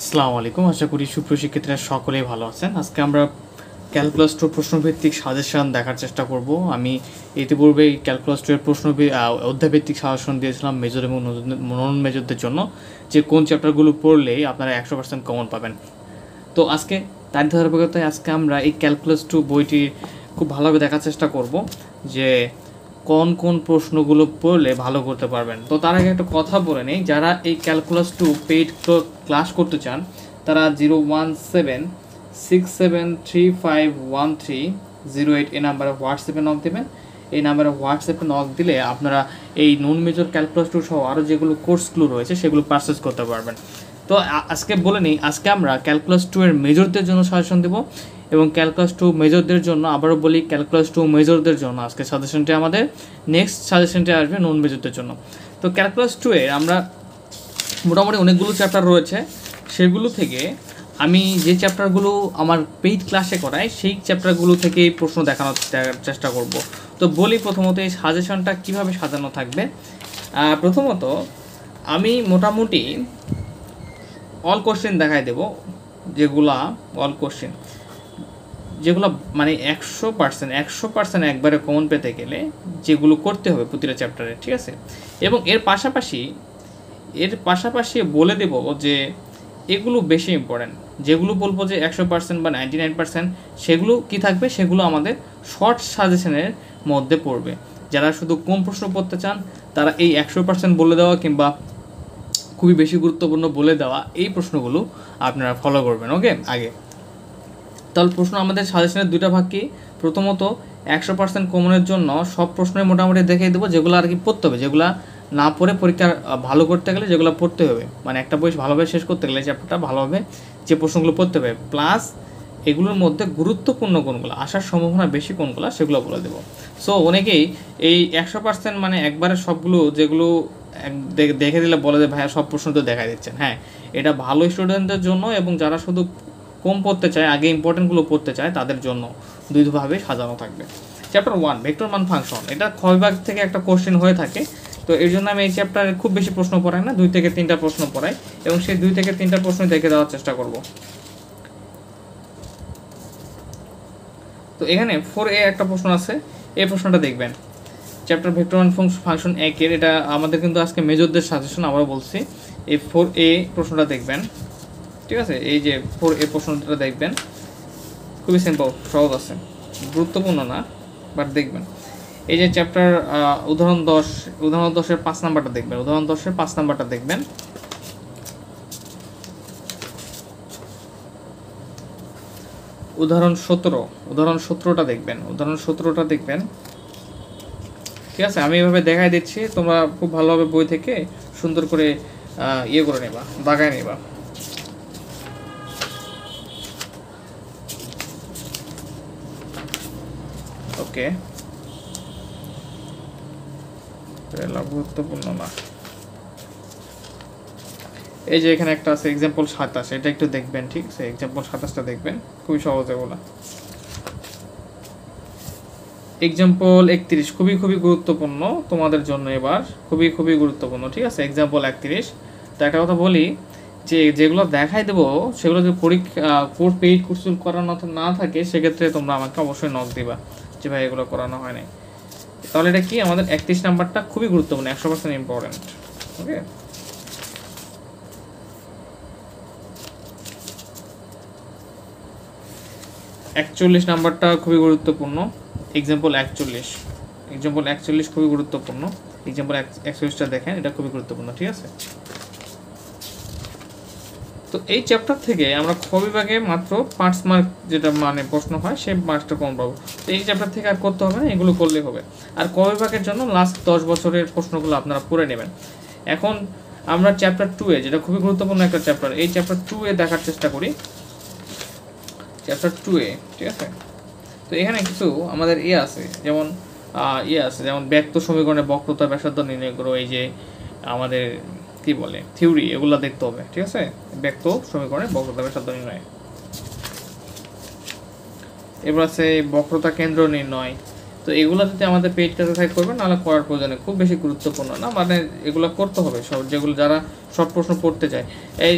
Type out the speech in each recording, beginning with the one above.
আসসালামু আলাইকুম। আশা করি সুপ্রিয় শিক্ষার্থীরা সকলেই ভালো আছেন। আজকে আমরা ক্যালকুলাস 2 প্রশ্নভিত্তিক সাজেশন দেখার চেষ্টা করব। আমি ইতিপূর্বেই ক্যালকুলাস 2 এর অধ্যায়ভিত্তিক সাজেশন দিয়েছিলাম মেজর এবং নন মেজরদের জন্য, যে কোন চ্যাপ্টারগুলো পড়লেই আপনারা 100% কমন পাবেন। তো আজকে তার ধারাবাহিকতায় আজকে আমরা এই ক্যালকুলাস 2 বইটি খুব ভালোভাবে দেখার চেষ্টা করব যে কোন কোন প্রশ্নগুলো পড়লে ভালো করতে পারবেন। তো তার আগে একটা কথা বলে নেই, যারা এই ক্যালকুলাস 2 পেইড ক্লাস করতে চান তারা 01767351308 এই নাম্বারে হোয়াটসঅ্যাপে নক দেবেন। এই নাম্বারে হোয়াটসঅ্যাপে নক দিলে আপনারা এই নন মেজর ক্যালকুলাস 2 সহ আরও যেগুলো কোর্সগুলো রয়েছে সেগুলো পারচেস করতে পারবেন। তো আজকে বলে নিই, আজকে আমরা ক্যালকুলাস 2 এর মেজরদের জন্য সাজেশন দেব এবং ক্যালকুলাস 2 মেজরদের জন্য আবারও বলি, ক্যালকুলাস 2 মেজরদের জন্য আজকে সাজেশনটি আমাদের, নেক্সট সাজেশনটি আসবে নন মেজরদের জন্য। তো ক্যালকুলাস 2 এর আমরা মোটামুটি অনেকগুলো চ্যাপ্টার রয়েছে, সেগুলো থেকে আমি যে চ্যাপ্টারগুলো আমার পেইড ক্লাসে করাই সেই চ্যাপ্টারগুলো থেকেই প্রশ্ন দেখানোর চেষ্টা করব। তো বলি প্রথমত এই সাজেশনটা কীভাবে সাজানো থাকবে। প্রথমত আমি মোটামুটি অল কোশ্চেন দেখাই দেব, যেগুলা অল কোশ্চেন যেগুলো মানে 100% একবারে কমন পেতে গেলে যেগুলো করতে হবে প্রতিটা চ্যাপ্টারে, ঠিক আছে। এবং এর পাশাপাশি বলে দেব যে এগুলো বেশি ইম্পর্ট্যান্ট, যেগুলো বলবো যে 100% বা 99% সেগুলো কি থাকবে, সেগুলো আমাদের শর্ট সাজেশনের মধ্যে পড়বে। যারা শুধু কম প্রশ্ন পড়তে চান তারা এই 100% বলে দেওয়া কিংবা খুবই বেশি গুরুত্বপূর্ণ বলে দেওয়া এই প্রশ্নগুলো আপনারা ফলো করবেন। ওকে, আগে তাহলে প্রশ্ন আমাদের সাজেশনের দুইটা ভাগ কি, প্রথমত 100% কমনের জন্য সব প্রশ্নই মোটামুটি দেখিয়ে দেবো, যেগুলো আর কি পড়তে হবে, যেগুলো না পড়ে পরীক্ষা ভালো করতে গেলে যেগুলো পড়তে হবে, মানে একটা বই ভালোভাবে শেষ করতে গেলে চ্যাপ্টারটা ভালোভাবে যে প্রশ্নগুলো পড়তে হবে, প্লাস এগুলোর মধ্যে গুরুত্বপূর্ণ কোনগুলো, আসার সম্ভাবনা বেশি কোনগুলো, সেগুলো বলে দেবো। সো অনেকেই এই 100% মানে একবারে সবগুলো যেগুলো দেখে দিলে বলে যে ভাইয়া সব প্রশ্ন তো দেখাই দিচ্ছেন। হ্যাঁ, এটা ভালো স্টুডেন্টদের জন্য এবং যারা শুধু কম পড়তে চায়, আগে ইম্পর্টেন্টগুলো পড়তে চায়, তাদের জন্য দুইভাবে সাজানো থাকবে। চ্যাপ্টার 1 ভেক্টর মান ফাংশন, এটা খ বিভাগ থেকে একটা কোশ্চেন হয়ে থাকে। তো এর জন্য আমি এই চ্যাপ্টারে খুব বেশি প্রশ্ন পড়াই না, 2 থেকে 3টা প্রশ্ন পড়াই এবং সেই 2 থেকে 3টা প্রশ্ন দেখে দেওয়ার চেষ্টা করব। তো এখানে 4A একটা প্রশ্ন আছে, এই প্রশ্নটা দেখবেন। চ্যাপ্টার ভেক্টর মান ফাংশন 1-এর, এটা আমাদের কিন্তু আজকে মেজরদের সাজেশন, আবার বলছি। এই 4A প্রশ্নটা দেখবেন, ঠিক আছে। এই যে 4A প্রশ্নটা দেখবেন, খুবই সিম্পল, সহজ আছে, গুরুত্বপূর্ণ না, বাট দেখবেন। এই যে চ্যাপ্টার উদাহরণ 10-এর 5 নাম্বারটা দেখবেন, উদাহরণ 10-এর 5 নাম্বারটা দেখবেন। উদাহরণ 17টা দেখবেন, উদাহরণ 17টা দেখবেন, ঠিক আছে। আমি এভাবে দেখাই দিচ্ছি, তোমরা খুব ভালোভাবে বই থেকে সুন্দর করে ইয়ে করে নেবা, দাগায় নেবা। ওকে, গুরুত্বপূর্ণ না। এই যে এখানে একটা আছে এক্সাম্পল 27, এটা একটু দেখবেন, ঠিক আছে। এক্সাম্পল 27টা দেখবেন, খুবই সহজ এগুলা। এক্সাম্পল 31 খুবই গুরুত্বপূর্ণ তোমাদের জন্য, এবার খুবই গুরুত্বপূর্ণ, ঠিক আছে। এক্সাম্পল 31। তো একটা কথা বলি, যে যেগুলো দেখাই দেবো সেগুলো যদি পেইড কোর্স করানো না থাকে, সেক্ষেত্রে তোমরা আমাকে অবশ্যই নক দিবা যে ভাই এগুলো করানো হয় নাই। তাহলে এটা কি, আমাদের 31 নাম্বারটা খুবই গুরুত্বপূর্ণ, 100% ইম্পর্টেন্ট। ওকে, একচল্লিশ নাম্বারটা খুবই গুরুত্বপূর্ণ। এক্সাম্পল 41 খুবই গুরুত্বপূর্ণ। এক্সাম্পল 41টা দেখেন, এটা খুবই গুরুত্বপূর্ণ, ঠিক আছে। তো এই চ্যাপ্টার থেকে আমরা খ বিভাগে মাত্র 5 মার্ক যেটা মানে প্রশ্ন হয়, সেই মার্কসটা কম পাবো। তো এই চ্যাপ্টার থেকে আর করতে হবে না, এগুলো করলেই হবে। আর ক বিভাগের জন্য লাস্ট 10 বছরের প্রশ্নগুলো আপনারা পড়ে নেবেন। এখন আমরা চ্যাপ্টার 2-এ, যেটা খুবই গুরুত্বপূর্ণ একটা চ্যাপ্টার, এই চ্যাপ্টার 2-এ দেখার চেষ্টা করি। চ্যাপ্টার 2-এ, ঠিক আছে। তো এখানে কিছু আমাদের আছে, যেমন ব্যক্ত সমীকরণের বক্রতা ব্যাসার্ধ নির্ণয় করো, এই যে আমাদের কি বলে থিওরি, এগুলো দেখতে হবে, ঠিক আছে। ব্যক্ত সমীকরণের বক্রতা ব্যাসার্ধ নির্ণয়। এবার আছে বক্রতা কেন্দ্র নির্ণয়, তো এগুলো যদি আমাদের পেইড ক্লাসে থাকে করবেন, নাহলে করার প্রয়োজনে খুব বেশি গুরুত্বপূর্ণ না, মানে এগুলো করতে হবে সব, যেগুলো যারা শর্ট প্রশ্ন পড়তে চায়। এই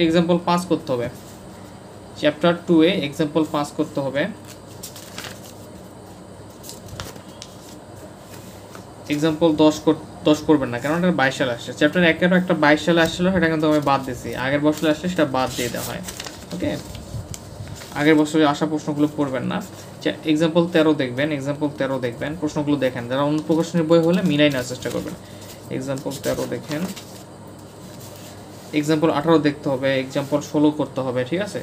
এক্সাম্পল 5 করতে হবে, চ্যাপ্টার 2 এ এক্সাম্পল 5 করতে হবে। এক্সাম্পল 10 করবেন না, কারণ এটা 22 সালে আসছে। চ্যাপ্টার 1 একটা 22 সালে আসছিল, সেটা কিন্তু আমি বাদ দিয়েছি, আগের বছরে আসলে সেটা বাদ দিয়ে দেওয়া হয়। ওকে, আগের বছরে আসা প্রশ্নগুলো পড়বেন না। এক্সাম্পল 13 দেখবেন, এক্সাম্পল 13 দেখবেন, প্রশ্নগুলো দেখেন, যারা অন্য প্রকাশনের বই হলে মিলাই নেওয়ার চেষ্টা করবেন। এক্সাম্পল 13 দেখেন, এক্সাম্পল 18 দেখতে হবে, এক্সাম্পল 16 করতে হবে, ঠিক আছে?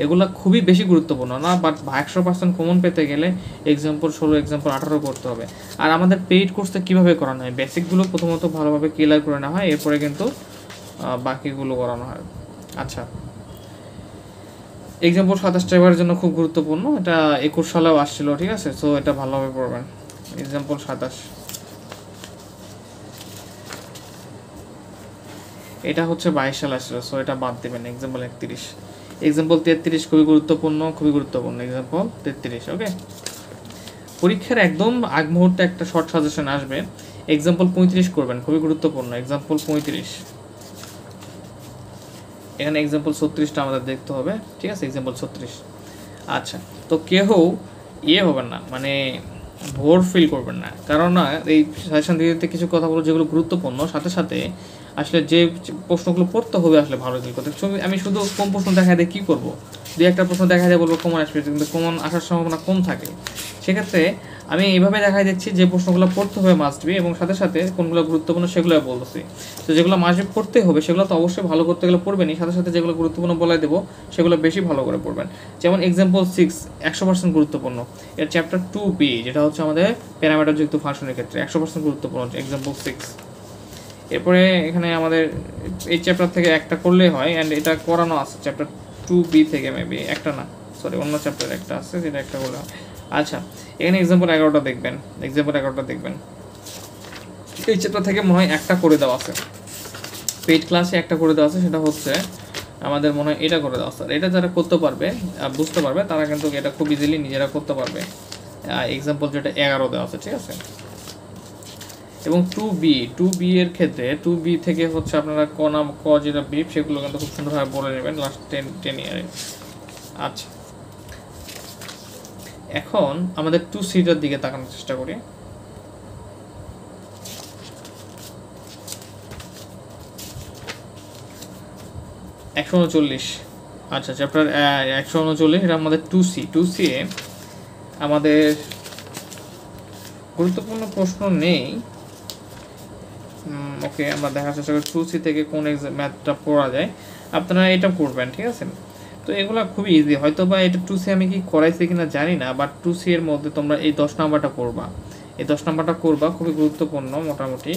এগুলো খুবই বেশি গুরুত্বপূর্ণ না, বাট 100% কমন পেতে গেলে এক্সাম্পল 16, এক্সাম্পল 18 করতে হবে। আর আমাদের পেইড কোর্সটা কীভাবে করানো হয়, বেসিকগুলো প্রথমত ভালোভাবে ক্লিয়ার করে নেওয়া হয়, এরপরে কিন্তু বাকিগুলো করানো হয়। আচ্ছা, এক্সাম্পল 27টা এবারের জন্য খুব গুরুত্বপূর্ণ, এটা 21 সালেও আসছিল, ঠিক আছে? সো এটা ভালোভাবে পড়বেন। এক্সাম্পল 27, এটা হচ্ছে 22 সালে আসছিল, সো এটা বাদ দেবেন। এক্সাম্পল 31, এক্সাম্পল 33 খুবই গুরুত্বপূর্ণ, খুবই গুরুত্বপূর্ণ। এক্সাম্পল 33, ওকে। পরীক্ষার একদম আগ মুহূর্তে একটা শর্ট সাজেশন আসবে, এক্সাম্পল 35 করবেন, খুবই গুরুত্বপূর্ণ। এক্সাম্পল 35, এখানে এক্সাম্পল 36টা আমাদের দেখতে হবে, ঠিক আছে? এক্সাম্পল 36। আচ্ছা, তো কেউ হবেন না, মানে ভোর ফিল করবেন না, কারণ না এই সাজেশন দিতে কিছু কথা বলো যেগুলো গুরুত্বপূর্ণ, সাথে সাথে আসলে যে প্রশ্নগুলো পড়তে হবে আসলে ভালো ফিল করতে। আমি শুধু কম প্রশ্ন দেখা দিয়ে কী করবো, দুই একটা প্রশ্ন দেখা যায় বলবো কমন আসবে, কিন্তু কমন আসার সম্ভাবনা কম থাকে। সেক্ষেত্রে আমি এইভাবে দেখাই দিচ্ছি যে প্রশ্নগুলো পড়তে হবে মাস্ট বি, এবং সাথে সাথে কোনগুলো গুরুত্বপূর্ণ সেগুলো বলতেছি। তো যেগুলো মাস্ট বি পড়তে হবে সেগুলো তো অবশ্যই ভালো করতে গেলে পড়বেনই, সাথে সাথে যেগুলো গুরুত্বপূর্ণ বলে দেবো সেগুলো বেশি ভালো করে পড়বেন। যেমন এক্সাম্পল 6 100% গুরুত্বপূর্ণ, এর চ্যাপ্টার 2B যেটা হচ্ছে আমাদের প্যারামিটারযুক্ত ফাংশনের ক্ষেত্রে 100% গুরুত্বপূর্ণ, এক্সাম্পল 6। এরপরে এখানে আমাদের এই চ্যাপ্টার থেকে একটা করলেই হয়, অ্যান্ড এটা করানো আছে চ্যাপ্টার 2B থেকে, মেবি একটা না, সরি অন্য চ্যাপ্টার একটা আছে যেটা একটা করলে হয়। আচ্ছা, এখানে এক্সাম্পল 11টা দেখবেন, এক্সাম্পল 11টা দেখবেন, এই চ্যাপ্টার থেকে মনে হয় একটা করে দেওয়া আছে, পেইড ক্লাসে একটা করে দেওয়া আছে, সেটা হচ্ছে আমাদের মনে হয় এটা করে দেওয়া আছে। এটা যারা করতে পারবে, বুঝতে পারবে, তারা কিন্তু এটা খুব ইজিলি নিজেরা করতে পারবে। এক্সাম্পল যেটা 11 দেওয়া আছে, ঠিক আছে? এবং 2B এর ক্ষেত্রে 2B থেকে হচ্ছে আপনারা ক যেটা ব্রিফ সেগুলো কিন্তু খুব সুন্দরভাবে বলে নেবেন লাস্ট 10 ইয়ারে। আচ্ছা, এখন আমাদের 2Cটার দিকে তাকানোর চেষ্টা করি। একশো 139, আচ্ছা চ্যাপ্টার 139, এটা আমাদের 2C এ আমাদের গুরুত্বপূর্ণ প্রশ্ন নেই। ওকে, আমরা দেখার চেষ্টা করি 2C থেকে কোন ম্যাথটা পড়া যায়, আপনারা এটা করবেন, ঠিক আছে? তো এগুলো খুবই ইজি, হয়তো বা এটা 2C আমি কি করাইছি কিনা জানি না, বাট 2C এর মধ্যে তোমরা এই 10 নাম্বারটা করবা, এই 10 নাম্বারটা করবা, খুবই গুরুত্বপূর্ণ মোটামুটি।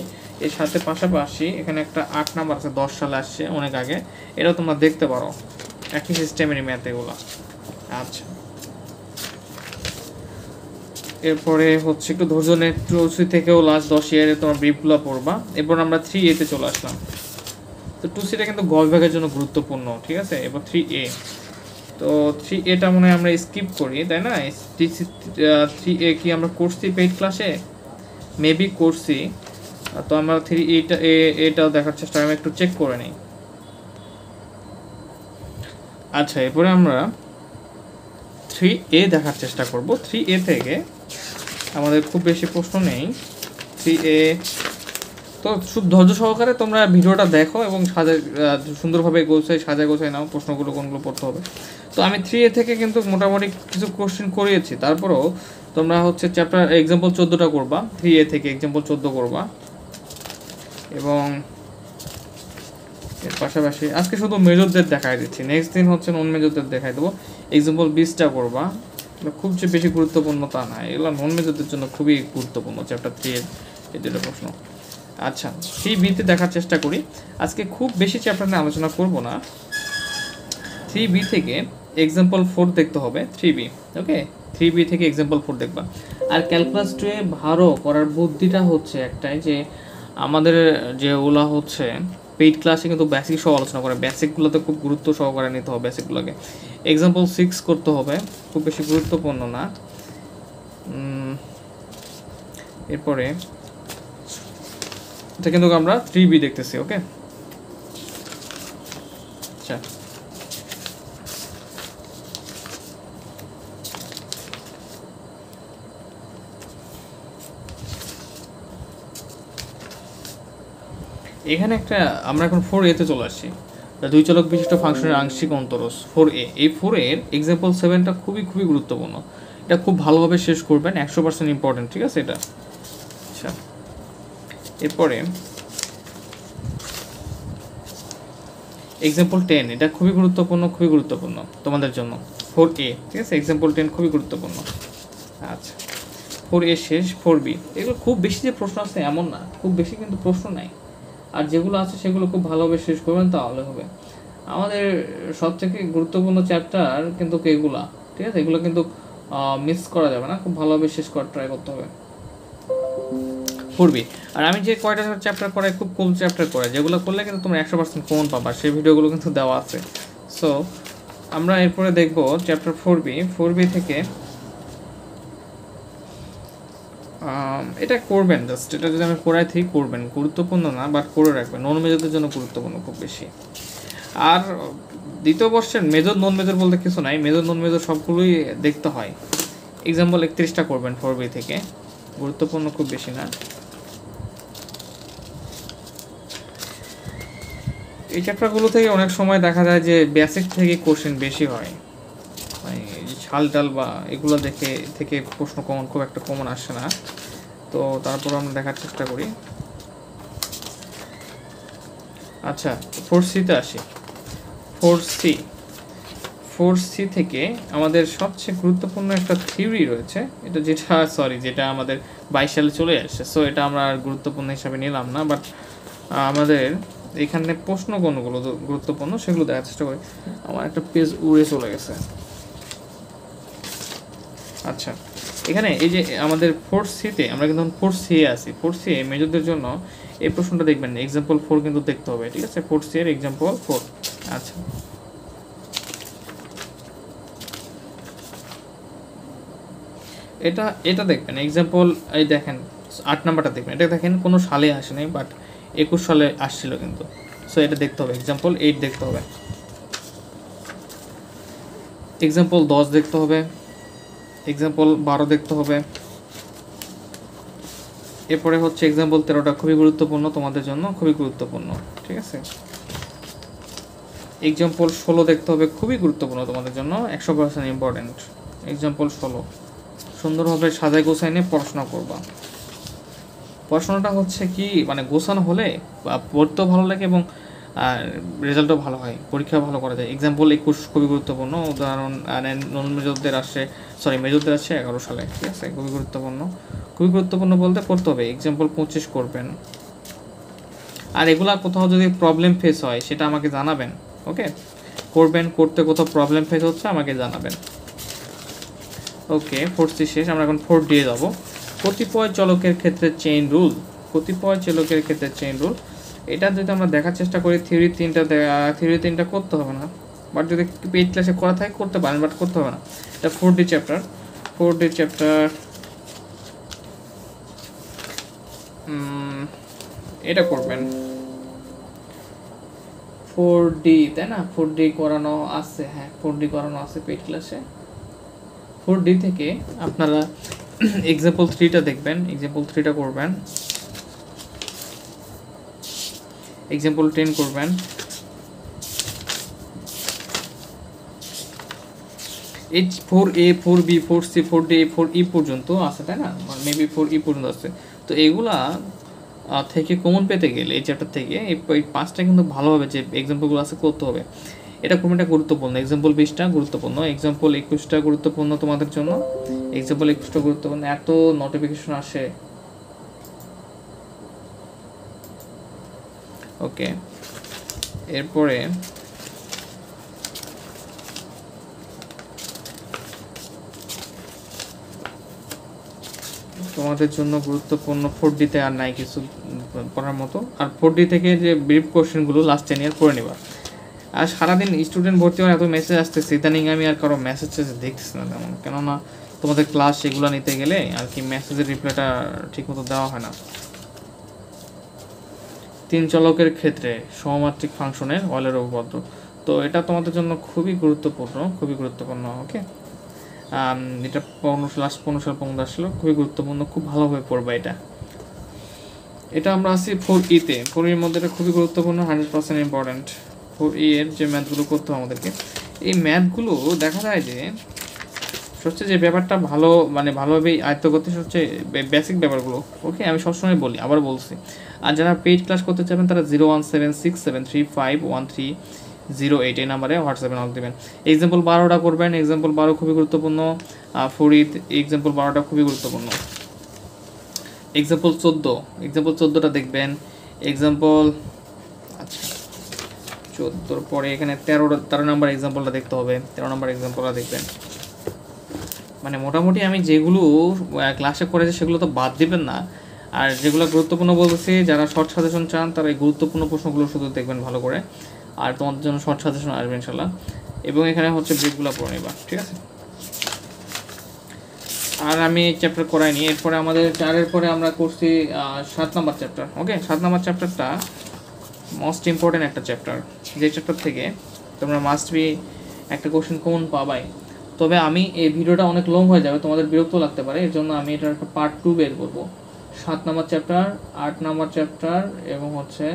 এর সাথে পাশাপাশি এখানে একটা 8 নাম্বার আছে, 10 সালে আসছে, অনেক আগে, এটাও তোমরা দেখতে পারো, একই সিস্টেমেরই ম্যাথ এগুলো। আচ্ছা, এরপরে হচ্ছে একটু ধৈর্য নিয়ে 2C থেকেও লাস্ট 10 ইয়ারে তোমার ব্রিফগুলো পড়বা। এরপর আমরা 3A-তে চলে আসলাম। তো 2Cটা কিন্তু গ বিভাগের জন্য গুরুত্বপূর্ণ, ঠিক আছে? এবার 3A, তো 3A-টা মনে হয় আমরা স্কিপ করি, তাই না? 3A কি আমরা করছি পেইড ক্লাসে? মেবি করছি। তো আমরা 3A-টাও দেখার চেষ্টা, আমি একটু চেক করে নিই। আচ্ছা, এরপরে আমরা 3A দেখার চেষ্টা করব। 3A থেকে আমাদের খুব বেশি প্রশ্ন নেই। 3A, তো খুব ধৈর্য সহকারে তোমরা ভিডিওটা দেখো এবং সুন্দরভাবে সাজায় গোছায় নাও প্রশ্নগুলো কোনগুলো পড়তে হবে। তো আমি 3A থেকে কিন্তু মোটামুটি কিছু কোশ্চেন করিয়েছি, তারপরেও তোমরা হচ্ছে চ্যাপ্টার এক্সাম্পল 14টা করবা, 3A থেকে এক্সাম্পল 14 করবা। এবং এর পাশাপাশি আজকে শুধু মেজরদের দেখাই দিচ্ছি, নেক্সট দিন হচ্ছে নন মেজরদের দেখাই দেবো। এক্সাম্পল 20টা করবা, খুব যে বেশি গুরুত্বপূর্ণ তা না, এগুলো নন মেজরদের জন্য খুবই গুরুত্বপূর্ণ চ্যাপ্টার 3 এর দুটো প্রশ্ন। আচ্ছা, 3B-তে দেখার চেষ্টা করি, আজকে খুব বেশি চ্যাপ্টার নিয়ে আলোচনা করব না। 3B থেকে এক্সাম্পল 4 দেখতে হবে, 3B, ওকে? 3B থেকে এক্সাম্পল 4 দেখবা। আর ক্যালকুলাস 2-এ ভালো করার বুদ্ধিটা হচ্ছে একটাই, যে আমাদের যে ওলা হচ্ছে পেইড ক্লাসে কিন্তু বেসিক সহ আলোচনা করে, বেসিকগুলোতে খুব গুরুত্ব সহকারে নিতে হবে, বেসিকগুলোকে। এক্সাম্পল 6 করতে হবে, খুব বেশি গুরুত্বপূর্ণ না। এরপরে এটা কিন্তু আমরা 3B দেখতেছি। ওকে, আচ্ছা এখানে একটা আমরা এখন 4A তে চলে আসছি, দুই চলক বিশিষ্ট ফাংশনের আংশিক অন্তরজ 4A। এই 4A এর এক্সাম্পল 7টা খুবই গুরুত্বপূর্ণ, এটা খুব ভালোভাবে শেষ করবেন, 100% ইম্পর্টেন্ট, ঠিক আছে এটা। আচ্ছা এরপরে এক্সাম্পল 10, এটা খুবই গুরুত্বপূর্ণ তোমাদের জন্য, 4A, ঠিক আছে। এক্সাম্পল 10 খুবই গুরুত্বপূর্ণ। আচ্ছা 4A শেষ, 4B এগুলো খুব বেশি যে প্রশ্ন আছে এমন না, খুব বেশি কিন্তু প্রশ্ন নাই, আর যেগুলো আছে সেগুলো খুব ভালোভাবে শেষ করবেন তাহলে হবে। আমাদের সবথেকে গুরুত্বপূর্ণ চ্যাপ্টার কিন্তু এগুলা, ঠিক আছে, এগুলো কিন্তু মিস করা যাবে না, খুব ভালোভাবে শেষ করার ট্রাই করতে হবে 4B। আর আমি যে কয়টা চ্যাপ্টার করাই খুব কম চ্যাপ্টার করাই, যেগুলো করলে কিন্তু তোমরা 100% কমন পাবা, সেই ভিডিওগুলো কিন্তু দেওয়া আছে। সো আমরা এরপরে দেখব চ্যাপ্টার 4B থেকে এটা করবেন, জাস্ট এটা যদি আমি করাই থেকে করবেন, গুরুত্বপূর্ণ না বাট করে রাখবেন, নন মেজরদের জন্য গুরুত্বপূর্ণ খুব বেশি। আর দ্বিতীয় বর্ষের মেজর নন মেজর বলতে কিছু নাই, মেজর নন মেজর সবগুলোই দেখতে হয়। এক্সাম্পল 31টা করবেন 4B থেকে, গুরুত্বপূর্ণ খুব বেশি না। এই চ্যাপ্টারগুলো থেকে অনেক সময় দেখা যায় যে বেসিক থেকে কোশ্চেন বেশি হয়, মানে ছাল টাল বা এগুলো থেকে প্রশ্ন খুব একটা কমন আসে না, তো তারপর আমরা দেখার চেষ্টা করি। আচ্ছা 4Cতে আসি। 4C থেকে আমাদের সবচেয়ে গুরুত্বপূর্ণ একটা থিওরি রয়েছে, যেটা আমাদের 22 সালে চলে আসছে। সো এটা আমরা আর গুরুত্বপূর্ণ হিসাবে নিলাম না, বাট আমাদের এখানে প্রশ্ন কোনগুলো গুরুত্বপূর্ণ সেগুলো দেখার চেষ্টা করি। আমার একটা পেজ উড়ে চলে গেছে। আচ্ছা এখানে এই যে আমাদের 4Cতে আমরা কিন্তু 4C আছি, 4C মেজরদের জন্য এই প্রশ্নটা দেখবেন, এক্সাম্পল 4 কিন্তু দেখতে হবে, ঠিক আছে, 4C এর এক্সাম্পল 4। আচ্ছা এটা দেখবেন এক্সাম্পল, এই দেখেন 8 নাম্বারটা দেখবেন, এটা দেখেন কোনো সালে আসেনি বাট 21 সালে আসছিল কিন্তু। সো এটা দেখতে হবে, এক্সাম্পল 8 দেখতে হবে, এক্সাম্পল 10 দেখতে হবে, এক্সাম্পল 12 দেখতে হবে। এরপরে হচ্ছে এক্সাম্পল 13টা খুবই গুরুত্বপূর্ণ তোমাদের জন্য, খুবই গুরুত্বপূর্ণ, ঠিক আছে। এক্সাম্পল 16 দেখতে হবে, খুবই গুরুত্বপূর্ণ তোমাদের জন্য, 100% ইম্পর্টেন্ট। এক্সাম্পল 16 সুন্দরভাবে সাজাই গোছাই নিয়ে পড়াশোনা করবা। পড়াশোনাটা হচ্ছে কি মানে গোছানো হলে পড়তেও ভালো লাগে এবং রেজাল্টও ভালো হয়, পরীক্ষা ভালো করা যায়। এক্সাম্পল 21 খুবই গুরুত্বপূর্ণ উদাহরণ, নন মেজরদের আসে, মেজরদের আসে 11 সালে, ঠিক আছে, খুবই গুরুত্বপূর্ণ বলতে পড়তে হবে। এক্সাম্পল 25 করবেন। আর এগুলা কোথাও যদি প্রবলেম ফেস হয় সেটা আমাকে জানাবেন, ওকে, করতে কোথাও প্রবলেম ফেস হচ্ছে আমাকে জানাবেন। ওকে 4C শেষ, আমরা এখন 4D এ যাব। কতিপয় চলকের ক্ষেত্রে চেইন রুল, এটা যদি আমরা দেখার চেষ্টা করি, থিওরি 3টা করতে হবে না, বাট যদি পেইড ক্লাসে করা থাকে করতে পারেন, বাট করতে হবে না। এটা 4D চ্যাপ্টার এটা করবেন 4D, তাই না, 4D করানো আছে, হ্যাঁ 4D করানো আছে পেইড ক্লাসে। 4D থেকে আপনারা এক্সাম্পল 3টা দেখবেন, এক্সাম্পল 3টা করবেন, এক্সাম্পল 10 করবেন। এই 4A 4B 4C 4D 4E পর্যন্ত আছে, তাই না, মেবি 4E পর্যন্ত আছে। তো এগুলা থেকে কমন পেতে গেলে এই চ্যাপ্টার থেকে এই 5টা কিন্তু ভালোভাবে যে এক্সাম্পলগুলো আছে করতে হবে। এটা কোনটা গুরুত্বপূর্ণ, এক্সাম্পল 20টা গুরুত্বপূর্ণ, এক্সাম্পল 21টা গুরুত্বপূর্ণ তোমাদের জন্য, এক্সাম্পল 21টা গুরুত্বপূর্ণ। এত নোটিফিকেশন আসে, ওকে। এরপরে তোমাদের জন্য গুরুত্বপূর্ণ 4Dতে আর নাই কিছু পড়ার মতো। আর 4D থেকে যে ব্রিফ কোশ্চেনগুলো লাস্ট 10 ইয়ার করে নেবা। আর সারাদিন স্টুডেন্ট ভর্তি হওয়ার এত মেসেজ আসতেছে, ইদানিং আমি আর কারো মেসেজ দেখতেছি না তেমন, কেননা তোমাদের ক্লাস সেগুলো নিতে গেলে আর কি মেসেজের রিপ্লাইটা ঠিকমতো দেওয়া হয় না। 3 চলকের ক্ষেত্রে সমমাত্রিক ফাংশনের অয়েলের উপপাদ্য, তো এটা তোমাদের জন্য খুবই গুরুত্বপূর্ণ। ওকে, এটা 15 সাল 15 সাল খুবই গুরুত্বপূর্ণ, খুব ভালোভাবে পড়বা এটা আমরা আছি 4E তে। 4E মধ্যে এটা খুবই গুরুত্বপূর্ণ, 100% ইম্পর্টেন্ট। 4E এর যে ম্যাথগুলো করতে হবে আমাদেরকে, এই ম্যাথগুলো দেখা যায় যে সবচেয়ে যে ব্যাপারটা ভালোভাবেই আয়ত্ত করতে সবচেয়ে বেসিক ব্যাপারগুলো। ওকে, আমি সবসময় বলি, আবার বলছি। আর যারা পেইড ক্লাস করতে চাবেন তারা 01767351308 এই নাম্বারে হোয়াটসঅ্যাপে নক দেবেন। এক্সাম্পল 12টা করবেন, এক্সাম্পল 12 খুবই গুরুত্বপূর্ণ। 4E এক্সাম্পল 12টা খুবই গুরুত্বপূর্ণ। এক্সাম্পল 14টা দেখবেন। এক্সাম্পল 14 পরে এখানে 13 নাম্বার এক্সাম্পলটা দেখতে হবে, 13 নাম্বার এক্সাম্পলটা দেখবেন। মোটামুটি আমি যেগুলো ক্লাসে করেছি সেগুলো তো বাদ দিবেন না, আর যেগুলো গুরুত্বপূর্ণ বলতেছি, যারা শর্ট সাজেশন চান তারা এই গুরুত্বপূর্ণ প্রশ্নগুলো শুধু দেখবেন ভালো করে, আর তোমাদের জন্য শর্ট সাজেশন আসবে ইনশাল্লাহ। এবং এখানে হচ্ছে ব্রিকগুলো পড়ে নিবা, ঠিক আছে। আর আমি এই চ্যাপ্টার করাইনি, এরপরে আমাদের 4-এর পরে আমরা করছি 7 নাম্বার চ্যাপ্টার। ওকে, 7 নাম্বার চ্যাপ্টারটা মোস্ট ইম্পর্টেন্ট একটা চ্যাপ্টার, যে চ্যাপ্টার থেকে তোমরা মাস্ট বি একটা কোশ্চেন কমন পাবাই। তবে আমি এই ভিডিওটা অনেক লং হয়ে যাবে, তোমাদের বিরক্ত লাগতে পারে, এর জন্য আমি এটার একটা পার্ট 2 বের করবো। 7 নাম্বার চ্যাপ্টার, 8 নাম্বার চ্যাপ্টার এবং হচ্ছে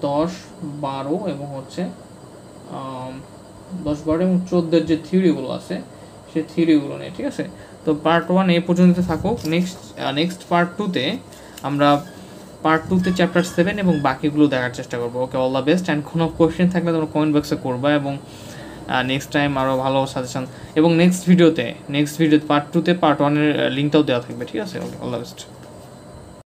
10, 12 এবং হচ্ছে 10, 12 এবং 14-এর যে থিওরিগুলো আছে সেই থিওরিগুলো নিয়ে, ঠিক আছে। তো পার্ট 1 এই পর্যন্ত থাকুক। নেক্সট পার্ট 2-তে আমরা চ্যাপ্টার 7 এবং বাকিগুলো দেখার চেষ্টা করবো। ওকে, অল দ্য বেস্ট। অ্যান্ড কোনো কোয়েশ্চেন থাকলে তোমরা কমেন্ট বক্সে করবা, এবং নেক্সট টাইম আরও ভালো সাজেশন, এবং নেক্সট ভিডিওতে পার্ট 2-তে পার্ট 1-এর লিঙ্কটাও দেওয়া থাকবে, ঠিক আছে। ওকে, অল দ্য বেস্ট।